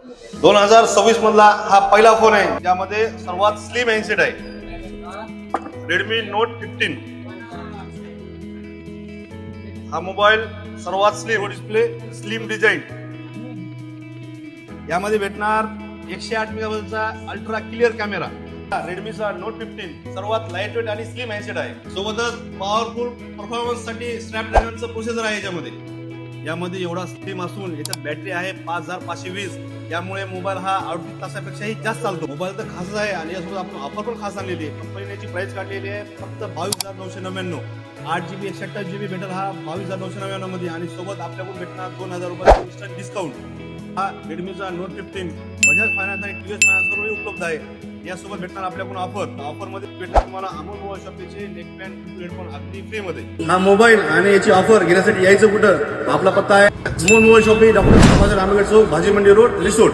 2026 मधला हा पहिला फोन आहे ज्यामध्ये सर्वात स्लिम हँडसेट आहे. Redmi note 15. हा मोबाईल सर्वात स्लिम डिस्प्ले, स्लिम डिझाईन. यामध्ये भेटणार 108 मेगापिक्सलचा अल्ट्रा क्लिअर कॅमेरा. रेडमीचा नोट 15 सर्वात लाईट वेट आणि स्लिम हँडसेट आहे. सोबतच पॉवरफुल परफॉर्मन्स साठी स्नॅपड्रॅगनचं प्रोसेसर आहे यामध्ये एवढा स्लिम असून याच्यात बॅटरी आहे 5520. यामुळे मोबाईल हा 38 तासापेक्षाही जास्त चालतो. मोबाईल तर खासच आहे आणि यासोबत आपण ऑफर पण खास आणलेली आहे. कंपनीने याची प्राइस काढलेली आहे फक्त 22,999. 8GB 128GB भेटेल हा 22,999 मध्ये आणि सोबत आपल्याकडून भेटणार 2000 रुपये इन्स्टंट डिस्काउंट. हा रेडमीचा नोट 15 बजाज फायनान्स आणि टीव्हीएस फायनान्सवरही उपलब्ध आहे. यासोबत भेटणार आपल्याकडून ऑफर मध्ये भेटणार तुम्हाला अमोल मोबाईल शॉपचे नेकबँड हेडफोन अगदी फ्री मध्ये. हा मोबाईल आणि याची ऑफर घेण्यासाठी यायचं कुठं? आपला पत्ता आहे Amol mobile shop, doctor Babasaheb Ambedkar चौक, भाजी मंडी रोड, रिसोर्ट.